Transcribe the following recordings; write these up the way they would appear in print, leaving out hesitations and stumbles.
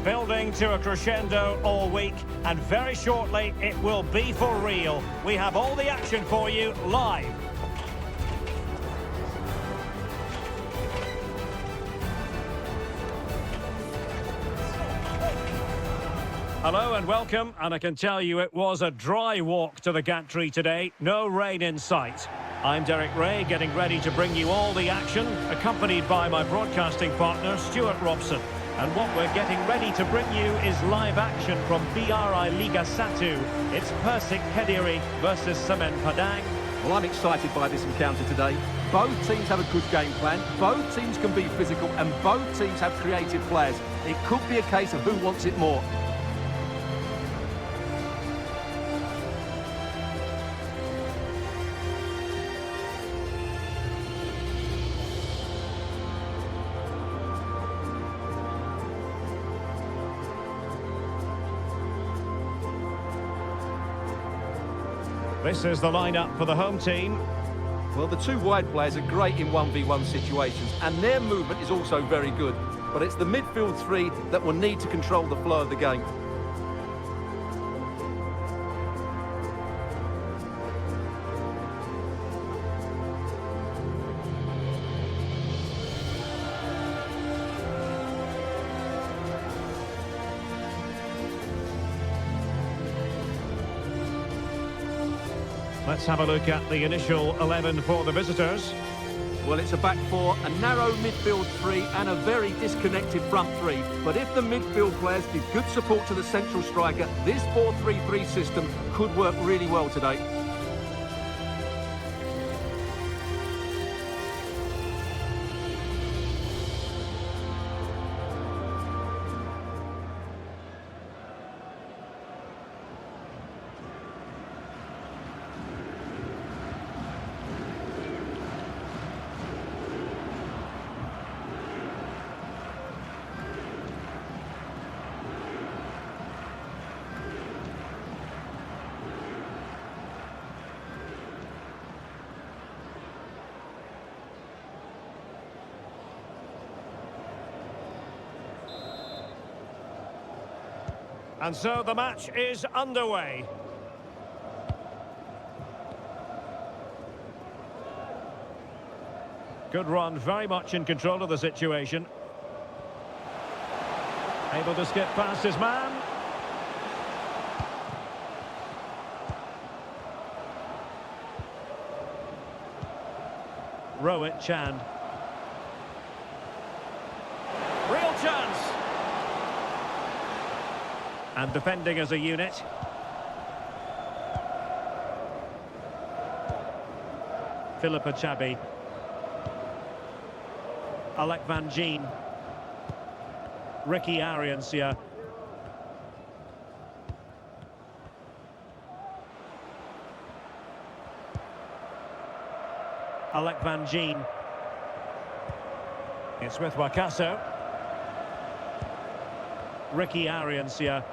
building to a crescendo all week, and very shortly it will be for real. We have all the action for you live. Hello and welcome, and I can tell you it was a dry walk to the gantry today, no rain in sight. I'm Derek Ray, getting ready to bring you all the action, accompanied by my broadcasting partner Stuart Robson. And what we're getting ready to bring you is live action from BRI Liga 1. It's PERSIK KEDIRI versus SEMEN PADANG. Well, I'm excited by this encounter today. Both teams have a good game plan, both teams can be physical, and both teams have creative players. It could be a case of who wants it more. This is the lineup for the home team. Well, the two wide players are great in 1v1 situations, and their movement is also very good. But it's the midfield three that will need to control the flow of the game. Let's have a look at the initial 11 for the visitors. Well, it's a back four, a narrow midfield three, and a very disconnected front three. But if the midfield players give good support to the central striker, this 4-3-3 system could work really well today. And so the match is underway. Good run, very much in control of the situation. Able to skip past his man. Rohit Chand. Real chance. And defending as a unit. Philippa Chabi. Alec Van Gien. Ricky Ariancia. Alec Van Gien. It's with Wakaso. Ricky Ariancia.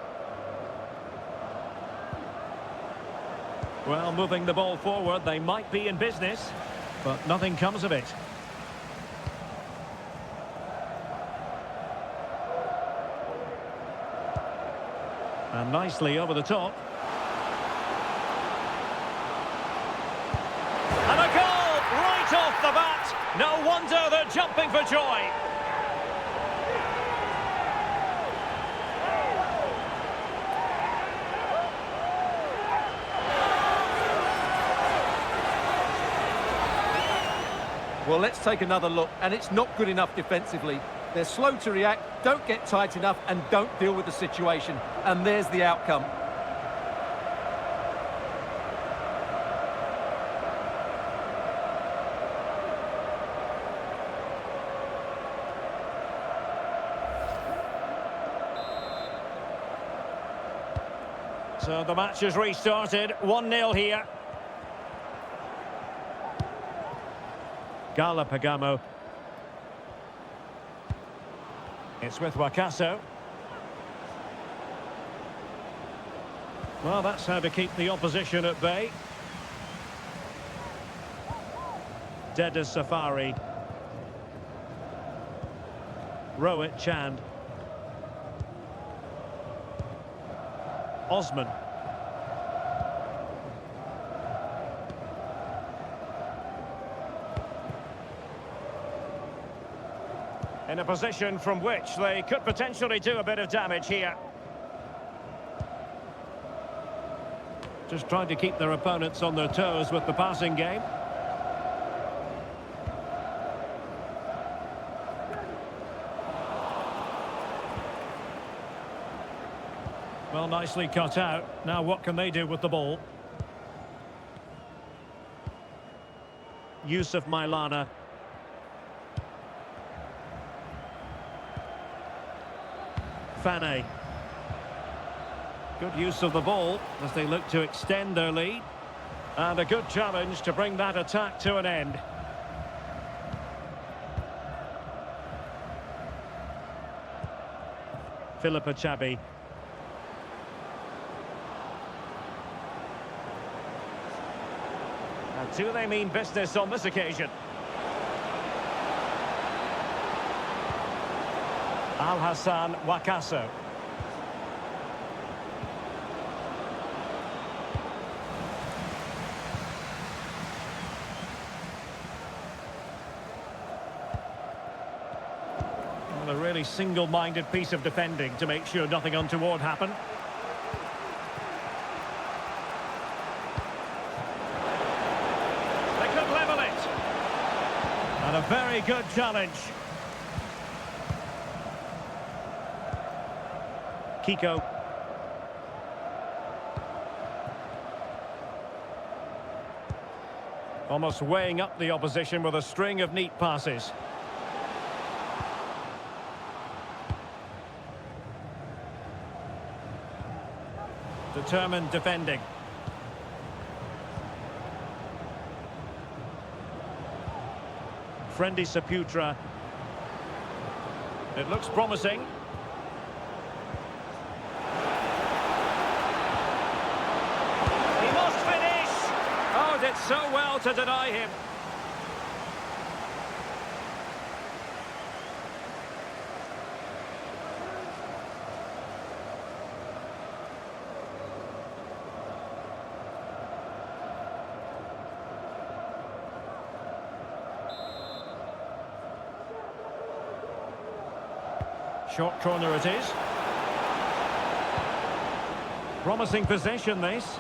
Well, moving the ball forward, they might be in business, but nothing comes of it. And nicely over the top. And a goal right off the bat. No wonder they're jumping for joy. Well, let's take another look, and it's not good enough defensively. They're slow to react, don't get tight enough, and don't deal with the situation. And there's the outcome. So the match has restarted, 1-0 here. Galapagamo. It's with Wakaso. Well, that's how to keep the opposition at bay. Deda Safari. Rohit Chand. Osman. In a position from which they could potentially do a bit of damage here. Just trying to keep their opponents on their toes with the passing game. Well, nicely cut out. Now what can they do with the ball? Yusuf Mailana. Fane. Good use of the ball as they look to extend their lead. And a good challenge to bring that attack to an end. Philippa Chabi. And do they mean business on this occasion? Al-Hassan Wakaso. Well, a really single-minded piece of defending to make sure nothing untoward happened. They could level it. And a very good challenge. Kiko. Almost weighing up the opposition with a string of neat passes. Determined defending. Friendly Saputra. It looks promising. Did so well to deny him. Short corner it is. Promising possession this.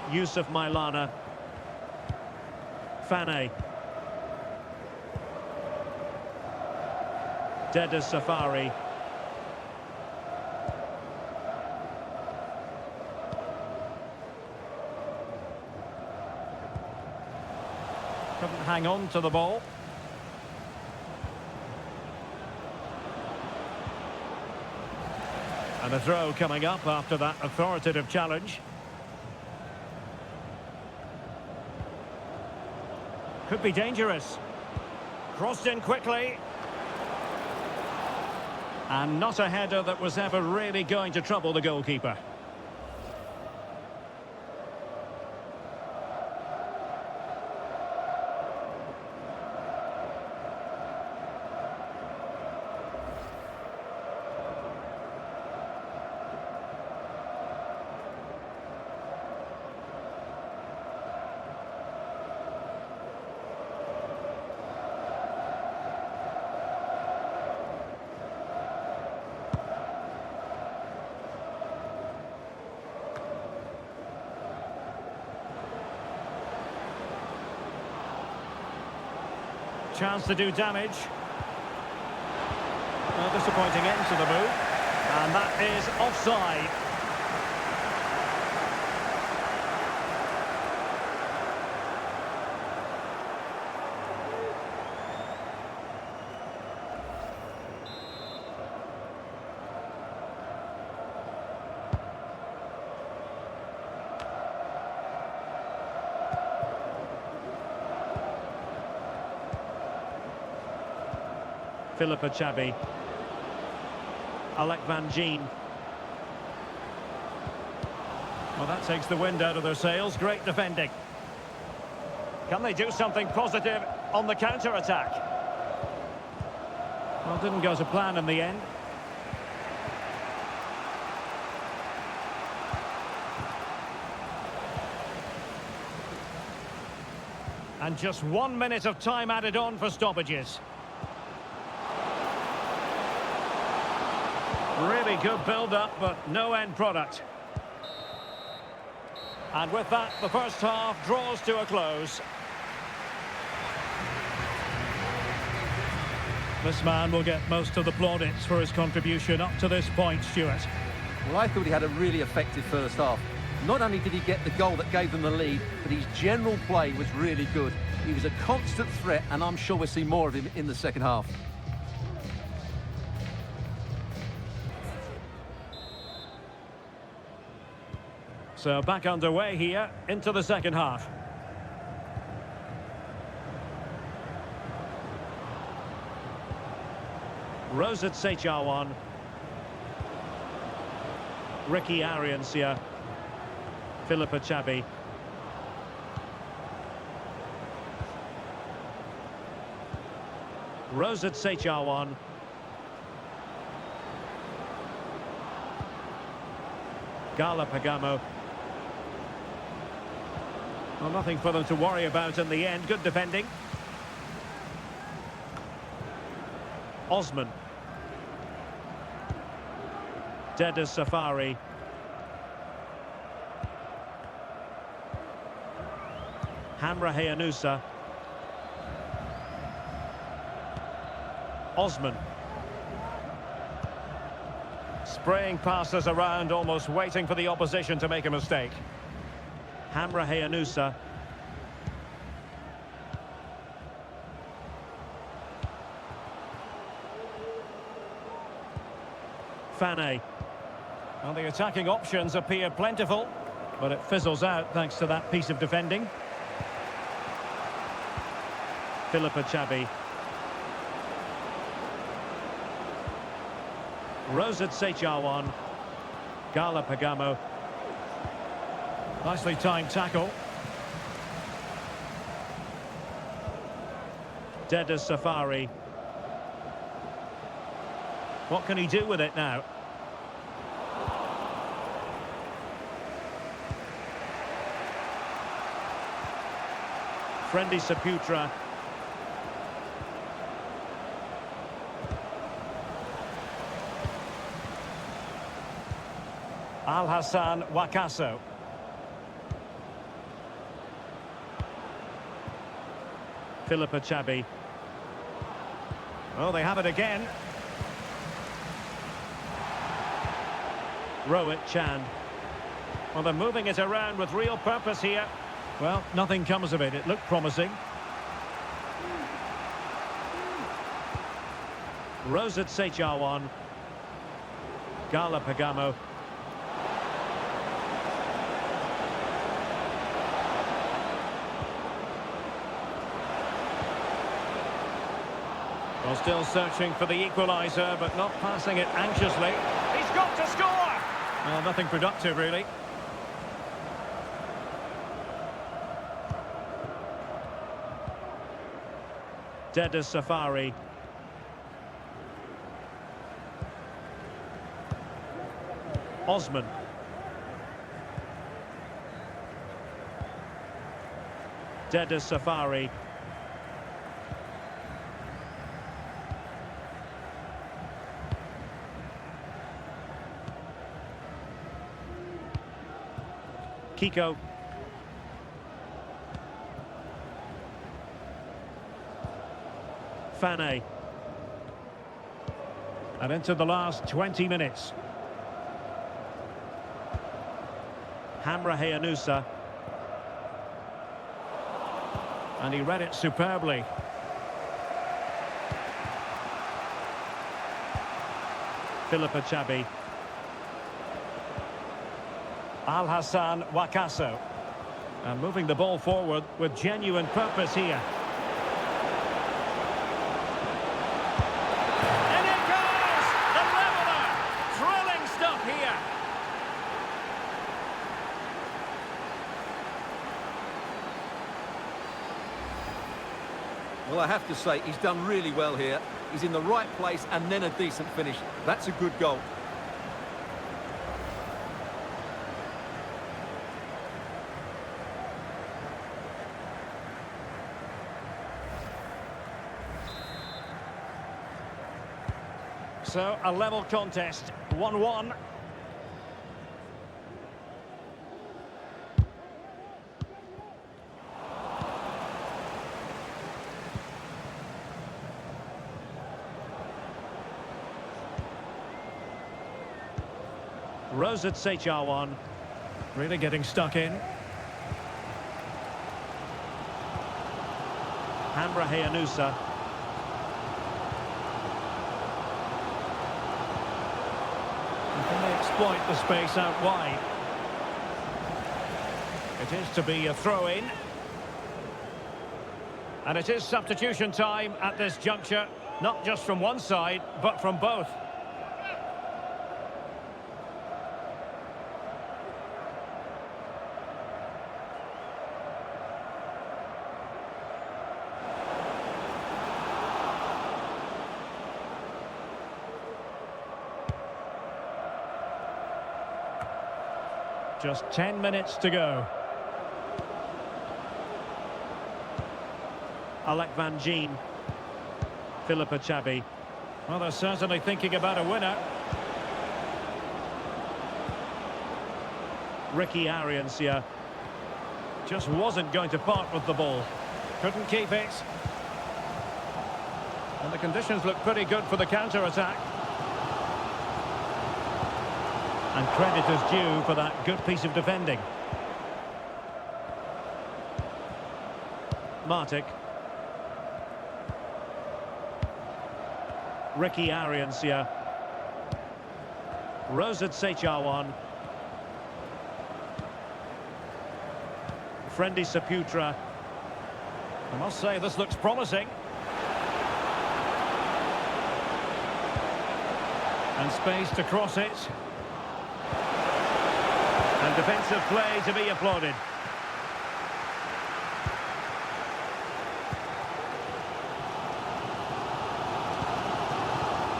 Yusuf Mailana. Fane. Deda Safari. Couldn't hang on to the ball. And a throw coming up after that authoritative challenge. Could be dangerous. Crossed in quickly. And not a header that was ever really going to trouble the goalkeeper. Chance to do damage. A disappointing end to the move. And that is offside. Philippa Chabi. Alec Van Gien. Well, that takes the wind out of their sails. Great defending. Can they do something positive on the counter-attack? Well, didn't go to plan in the end. And just 1 minute of time added on for stoppages. Really good build-up, but no end product. And with that, the first half draws to a close. This man will get most of the plaudits for his contribution up to this point, Stuart. Well, I thought he had a really effective first half. Not only did he get the goal that gave them the lead, but his general play was really good. He was a constant threat, and I'm sure we'll see more of him in the second half. So back underway here into the second half. Rosat Sechawan. Ricky Ariancia. Philippa Chabi. Rosat Sechawan. Gala Pagamo. Well, nothing for them to worry about in the end. Good defending. Osman. Dedes Safari. Hamra Hayanusa. Osman. Spraying passes around, almost waiting for the opposition to make a mistake. Hamra Hayanusa. Fane. Well, the attacking options appear plentiful, but it fizzles out thanks to that piece of defending. Philippa Chabi. Rosat Sechawan. Gala Pagamo. Nicely timed tackle. Dedes Safari. What can he do with it now? Friendly Saputra. Al Hassan Wakaso. Philippa Chabi. Oh, they have it again. Rohit Chand. Well, they're moving it around with real purpose here. Well, nothing comes of it. It looked promising. Rosat Sechawan. Gala Pagamo. Well, still searching for the equaliser, but not passing it anxiously. He's got to score! Well, nothing productive, really. Dedes Safari. Osman. Dedes Safari. Kiko. Fane. And into the last 20 minutes. Hamra Hayanusa. And he read it superbly. Philippa Chabi. Al Hassan Wakaso. And moving the ball forward with genuine purpose here. And it goes! The leveller! Thrilling stuff here. Well, I have to say, he's done really well here. He's in the right place and then a decent finish. That's a good goal. So, a level contest, 1-1. Rosat Sechawan really getting stuck in. Hamra Hayanusa. Can they exploit the space out wide? It is to be a throw-in. And it is substitution time at this juncture, not just from one side, but from both. Just 10 minutes to go. Alec Van Gien. Philippa Chabi. Well, they're certainly thinking about a winner. Ricky Arians here. Just wasn't going to part with the ball. Couldn't keep it. And the conditions look pretty good for the counter-attack. And credit is due for that good piece of defending. Martic. Ricky Arians here. Rosat Sechawan. Friendly Saputra. I must say this looks promising. And space to cross it. And defensive play to be applauded.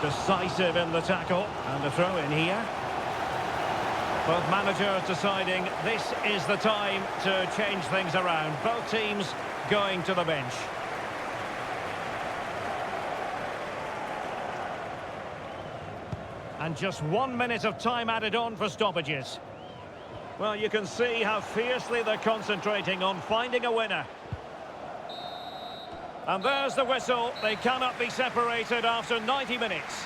Decisive in the tackle. And the throw in here. Both managers deciding this is the time to change things around. Both teams going to the bench. And just 1 minute of time added on for stoppages. Well, you can see how fiercely they're concentrating on finding a winner. And there's the whistle. They cannot be separated after 90 minutes.